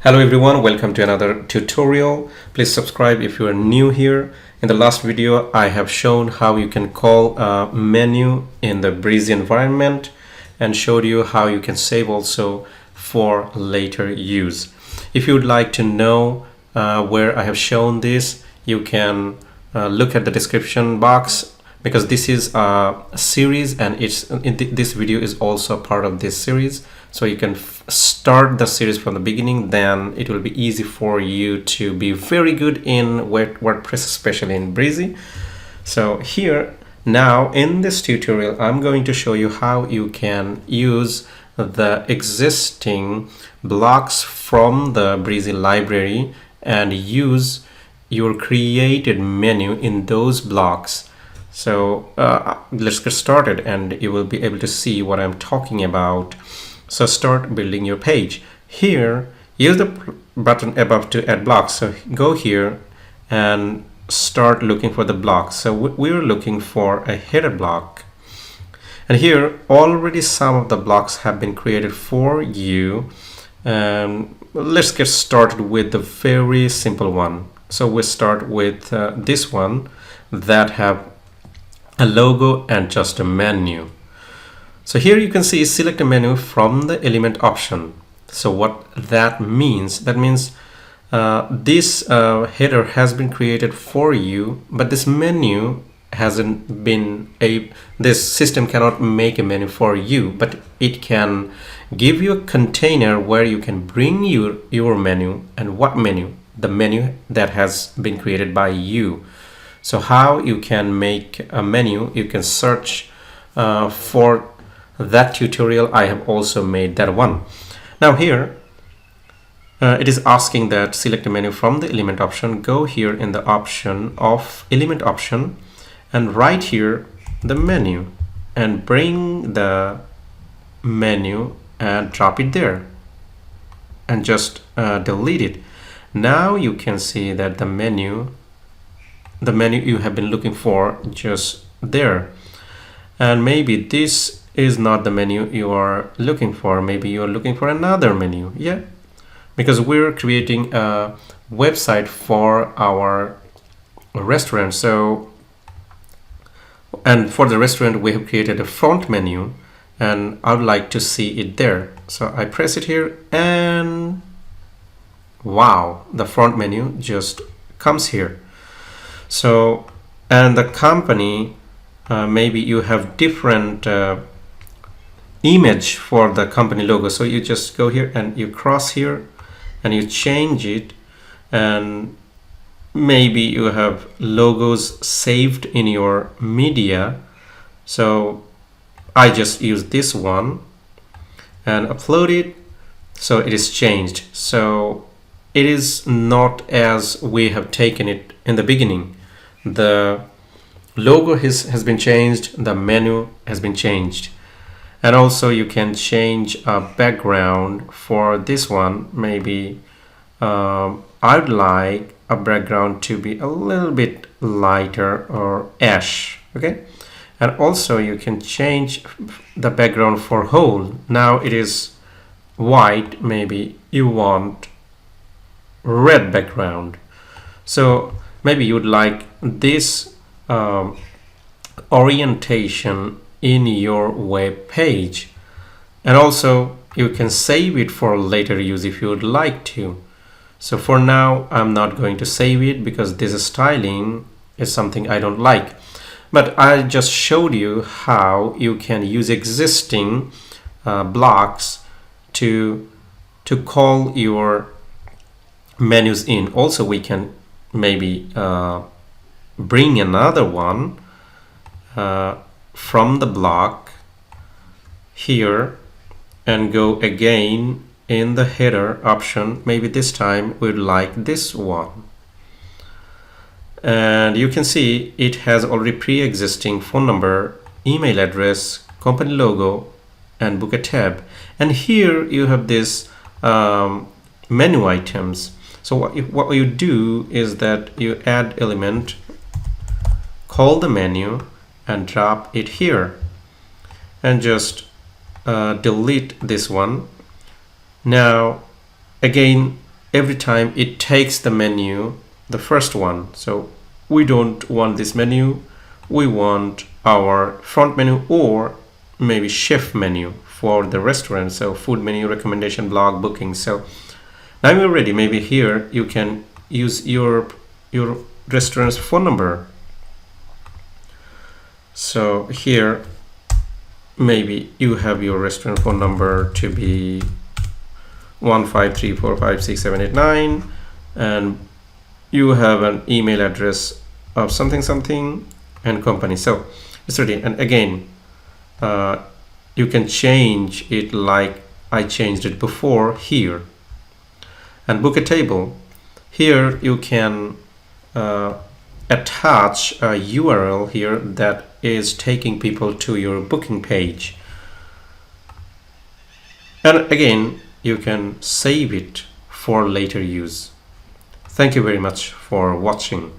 Hello everyone, welcome to another tutorial. Please subscribe if you are new here. In the last video, I have shown how you can call a menu in the Breezy environment and showed you how you can save also for later use. If you would like to know where I have shown this, you can look at the description box, because this is a series and this video is also a part of this series. So you can start the series from the beginning, then it will be easy for you to be very good in WordPress, especially in Breezy. So here now in this tutorial, I'm going to show you how you can use the existing blocks from the Breezy library and use your created menu in those blocks. So let's get started and you will be able to see what I'm talking about. So start building your page. Here, use the button above to add blocks. So go here and start looking for the blocks. So we're looking for a header block. And here, already some of the blocks have been created for you. Let's get started with the very simple one. So we start with this one that have a logo and just a menu. So here you can see select a menu from the element option. So what that means, this header has been created for you, but this menu hasn't been this system cannot make a menu for you, but it can give you a container where you can bring your menu. And what menu? The menu that has been created by you. So how you can make a menu, you can search for that tutorial. I have also made that one. Now here it is asking that select a menu from the element option. Go here in the option of element option and right here the menu and bring the menu and drop it there and just delete it. Now you can see that the menu you have been looking for just there. And maybe this is not the menu you are looking for. Maybe you are looking for another menu. Yeah, because we're creating a website for our restaurant. So, and for the restaurant we have created a front menu and I would like to see it there. So I press it here and wow, the front menu just comes here. So, and the company, maybe you have different image for the company logo. So you just go here and you cross here and you change it, and maybe you have logos saved in your media. So I just use this one and upload it. So it is changed. So it is not as we have taken it in the beginning. The logo has been changed, the menu has been changed. And also you can change a background for this one. Maybe I'd like a background to be a little bit lighter or ash, okay? And also you can change the background for whole. Now it is white, maybe you want red background. So maybe you would like this orientation in your web page, and also you can save it for later use if you would like to. So for now I'm not going to save it because this styling is something I don't like, but I just showed you how you can use existing blocks to call your menus in. Also we can maybe bring another one from the block here and go again in the header option. Maybe this time we'd like this one, and you can see it has already pre-existing phone number, email address, company logo, and book a tab. And here you have this menu items. So what you do is that you add element, call the menu and drop it here and just delete this one. Now again every time it takes the menu, the first one. So we don't want this menu, we want our front menu or maybe chef menu for the restaurant. So food menu, recommendation, blog, booking. So now you're ready. Maybe here you can use your restaurant's phone number. So here maybe you have your restaurant phone number to be 153456789, and you have an email address of something something and company. So it's ready. And again, you can change it like I changed it before here. And book a table. Here you can attach a URL here that is taking people to your booking page. And again, you can save it for later use. Thank you very much for watching.